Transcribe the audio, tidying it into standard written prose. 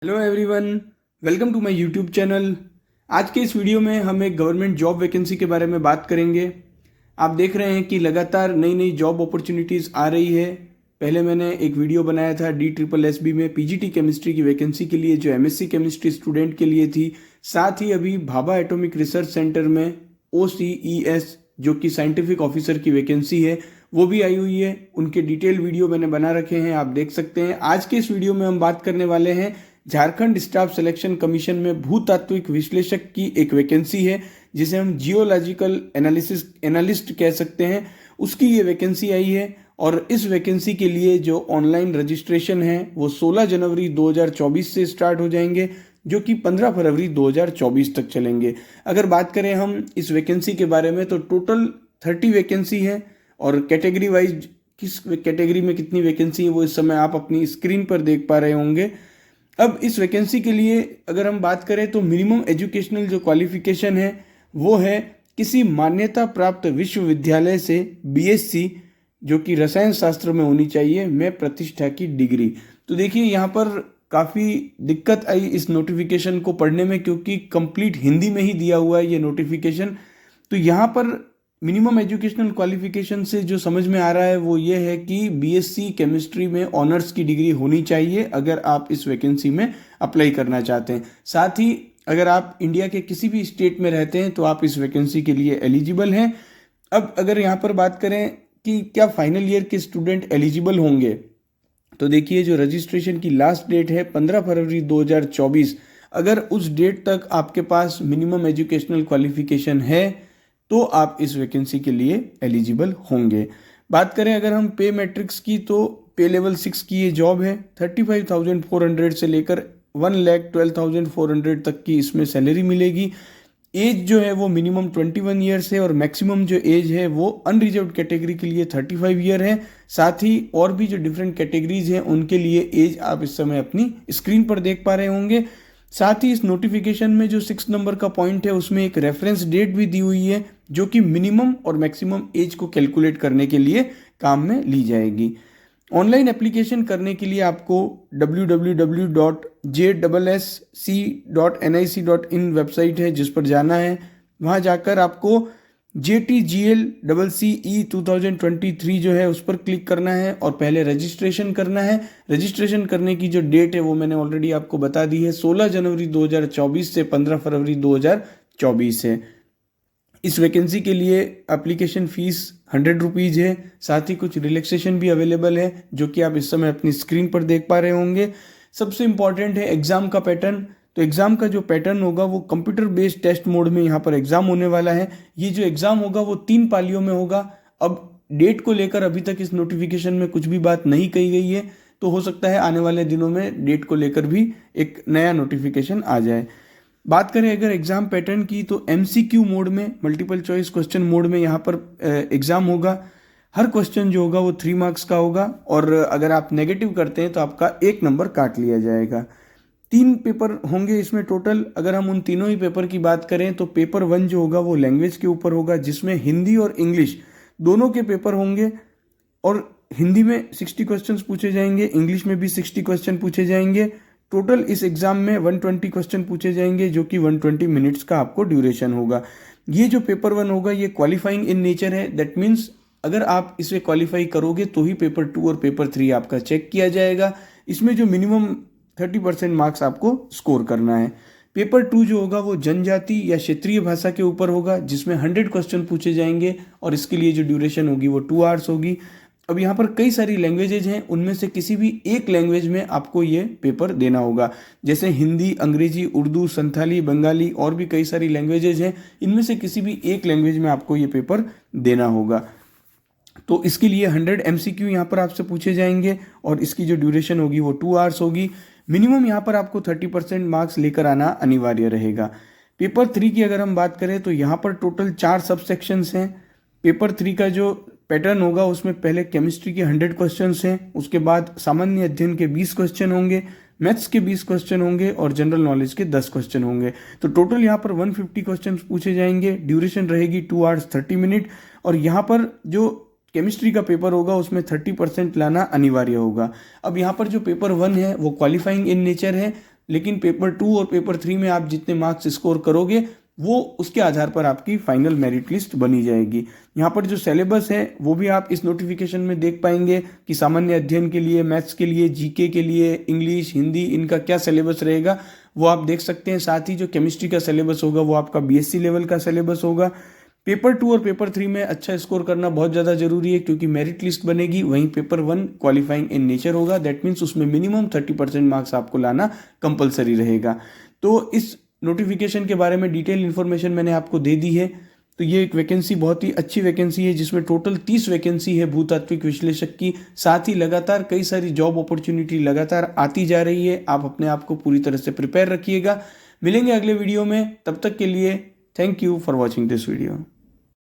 Hello everyone, welcome to my YouTube channel. आज के इस वीडियो में हम एक गवर्नमेंट जॉब वैकेंसी के बारे में बात करेंगे। आप देख रहे हैं कि लगातार नई नई जॉब अपॉर्चुनिटीज़ आ रही है। पहले मैंने एक वीडियो बनाया था DSSB में पीजीटी केमिस्ट्री की वैकेंसी के लिए, जो एमएससी केमिस्ट्री स्टूडेंट के लिए थी। साथ ही अभी भाभा एटॉमिक रिसर्च सेंटर में OCES जो कि साइंटिफिक ऑफिसर की वैकेंसी है, वो भी आई हुई है। उनके डिटेल वीडियो मैंने बना रखे हैं, आप देख सकते हैं। आज के इस वीडियो में हम बात करने वाले हैं झारखंड स्टाफ सिलेक्शन कमीशन में भूतात्विक विश्लेषक की एक वैकेंसी है, जिसे हम जियोलॉजिकल एनालिस्ट कह सकते हैं। उसकी ये वैकेंसी आई है और इस वैकेंसी के लिए जो ऑनलाइन रजिस्ट्रेशन है वो 16 जनवरी 2024 से स्टार्ट हो जाएंगे, जो कि 15 फरवरी 2024 तक चलेंगे। अगर बात करें हम इस वैकेंसी के बारे में तो टोटल 30 वैकेंसी है और कैटेगरी वाइज किस कैटेगरी में कितनी वैकेंसी है वो इस समय आप अपनी स्क्रीन पर देख पा रहे होंगे। अब इस वैकेंसी के लिए अगर हम बात करें तो मिनिमम एजुकेशनल जो क्वालिफिकेशन है वो है किसी मान्यता प्राप्त विश्वविद्यालय से BSc जो कि रसायन शास्त्र में होनी चाहिए में प्रतिष्ठा की डिग्री। तो देखिए यहाँ पर काफ़ी दिक्कत आई इस नोटिफिकेशन को पढ़ने में, क्योंकि कंप्लीट हिंदी में ही दिया हुआ है ये नोटिफिकेशन। तो यहाँ पर मिनिमम एजुकेशनल क्वालिफिकेशन से जो समझ में आ रहा है वो ये है कि BSc केमिस्ट्री में ऑनर्स की डिग्री होनी चाहिए अगर आप इस वैकेंसी में अप्लाई करना चाहते हैं। साथ ही अगर आप इंडिया के किसी भी स्टेट में रहते हैं तो आप इस वैकेंसी के लिए एलिजिबल हैं। अब अगर यहाँ पर बात करें कि क्या फाइनल ईयर के स्टूडेंट एलिजिबल होंगे, तो देखिए जो रजिस्ट्रेशन की लास्ट डेट है 15 फरवरी 2024। अगर उस डेट तक आपके पास मिनिमम एजुकेशनल क्वालिफिकेशन है तो आप इस वैकेंसी के लिए एलिजिबल होंगे। बात करें अगर हम पे मैट्रिक्स की, तो पे लेवल 6 की ये जॉब है। 35,400 से लेकर 1,12,400 तक की इसमें सैलरी मिलेगी। एज जो है वो मिनिमम 21 ईयर्स है और मैक्सिमम जो एज है वो अनरिजर्व्ड कैटेगरी के लिए 35 ईयर है। साथ ही और भी जो डिफरेंट कैटेगरीज हैं उनके लिए एज आप इस समय अपनी स्क्रीन पर देख पा रहे होंगे। साथ ही इस नोटिफिकेशन में जो 6 नंबर का पॉइंट है उसमें एक रेफरेंस डेट भी दी हुई है, जो कि मिनिमम और मैक्सिमम एज को कैलकुलेट करने के लिए काम में ली जाएगी। ऑनलाइन एप्लीकेशन करने के लिए आपको www.jssc.nic.in वेबसाइट है जिस पर जाना है। वहाँ जाकर आपको JTGL CE 2023 जो है उस पर क्लिक करना है और पहले रजिस्ट्रेशन करना है। रजिस्ट्रेशन करने की जो डेट है वो मैंने ऑलरेडी आपको बता दी है, 16 जनवरी 2024 से 15 फरवरी 2024 है। इस वैकेंसी के लिए एप्लीकेशन फ़ीस 100 रुपीज़ है। साथ ही कुछ रिलैक्सेशन भी अवेलेबल है जो कि आप इस समय अपनी स्क्रीन पर देख पा रहे होंगे। सबसे इम्पॉर्टेंट है एग्ज़ाम का पैटर्न। तो एग्ज़ाम का जो पैटर्न होगा वो कंप्यूटर बेस्ड टेस्ट मोड में यहाँ पर एग्ज़ाम होने वाला है। ये जो एग्ज़ाम होगा वो 3 पालियों में होगा। अब डेट को लेकर अभी तक इस नोटिफिकेशन में कुछ भी बात नहीं कही गई है, तो हो सकता है आने वाले दिनों में डेट को लेकर भी एक नया नोटिफिकेशन आ जाए। बात करें अगर एग्ज़ाम पैटर्न की, तो MCQ मोड में, मल्टीपल चॉइस क्वेश्चन मोड में यहाँ पर एग्ज़ाम होगा। हर क्वेश्चन जो होगा वो 3 मार्क्स का होगा और अगर आप नेगेटिव करते हैं तो आपका 1 नंबर काट लिया जाएगा। 3 पेपर होंगे इसमें टोटल। अगर हम उन तीनों ही पेपर की बात करें तो पेपर 1 जो होगा वो लैंग्वेज के ऊपर होगा, जिसमें हिंदी और इंग्लिश दोनों के पेपर होंगे और हिंदी में 60 क्वेश्चंस पूछे जाएंगे, इंग्लिश में भी 60 क्वेश्चन पूछे जाएंगे। टोटल इस एग्जाम में 120 क्वेश्चन पूछे जाएंगे, जो कि 120 मिनट्स का आपको ड्यूरेशन होगा। ये जो पेपर 1 होगा ये क्वालिफाइंग इन नेचर है। दैट मीन्स अगर आप इसे क्वालिफाई करोगे तो ही पेपर 2 और पेपर 3 आपका चेक किया जाएगा। इसमें जो मिनिमम 30% मार्क्स आपको स्कोर करना है। पेपर 2 जो होगा वो जनजाति या क्षेत्रीय भाषा के ऊपर होगा, जिसमें 100 क्वेश्चन पूछे जाएंगे और इसके लिए जो ड्यूरेशन होगी वो 2 आवर्स होगी। अब यहाँ पर कई सारी लैंग्वेजेज हैं, उनमें से किसी भी एक लैंग्वेज में आपको ये पेपर देना होगा। जैसे हिंदी, अंग्रेजी, उर्दू, संथाली, बंगाली और भी कई सारी लैंग्वेजेज हैं। इनमें से किसी भी एक लैंग्वेज में आपको ये पेपर देना होगा। तो इसके लिए 100 MCQ यहाँ पर आपसे पूछे जाएंगे और इसकी जो ड्यूरेशन होगी वो 2 आवर्स होगी। मिनिमम यहाँ पर आपको 30% मार्क्स लेकर आना अनिवार्य रहेगा। पेपर 3 की अगर हम बात करें तो यहाँ पर टोटल 4 सब सेक्शंस हैं। पेपर 3 का जो पैटर्न होगा उसमें पहले केमिस्ट्री के 100 क्वेश्चंस हैं, उसके बाद सामान्य अध्ययन के 20 क्वेश्चन होंगे, मैथ्स के 20 क्वेश्चन होंगे और जनरल नॉलेज के 10 क्वेश्चन होंगे। तो टोटल यहाँ पर 150 क्वेश्चन पूछे जाएंगे। ड्यूरेशन रहेगी 2 आवर्स 30 मिनट और यहाँ पर जो केमिस्ट्री का पेपर होगा उसमें 30% लाना अनिवार्य होगा। अब यहाँ पर जो पेपर 1 है वो क्वालिफाइंग इन नेचर है, लेकिन पेपर 2 और पेपर 3 में आप जितने मार्क्स स्कोर करोगे वो उसके आधार पर आपकी फाइनल मेरिट लिस्ट बनी जाएगी। यहाँ पर जो सिलेबस है वो भी आप इस नोटिफिकेशन में देख पाएंगे कि सामान्य अध्ययन के लिए, मैथ्स के लिए, जीके के लिए, इंग्लिश, हिंदी, इनका क्या सिलेबस रहेगा वो आप देख सकते हैं। साथ ही जो केमिस्ट्री का सिलेबस होगा वो आपका बीएससी लेवल का सिलेबस होगा। पेपर 2 और पेपर 3 में अच्छा स्कोर करना बहुत ज़्यादा जरूरी है क्योंकि मेरिट लिस्ट बनेगी। वहीं पेपर 1 क्वालिफाइंग इन नेचर होगा, दैट मीन्स उसमें मिनिमम 30% मार्क्स आपको लाना कंपलसरी रहेगा। तो इस नोटिफिकेशन के बारे में डिटेल इन्फॉर्मेशन मैंने आपको दे दी है। तो ये एक वैकेंसी बहुत ही अच्छी वैकेंसी है जिसमें टोटल 30 वैकेंसी है भूतात्विक विश्लेषक की। साथ ही लगातार कई सारी जॉब अपॉर्चुनिटी लगातार आती जा रही है। आप अपने आप को पूरी तरह से प्रिपेयर रखिएगा। मिलेंगे अगले वीडियो में, तब तक के लिए thank you for watching this video.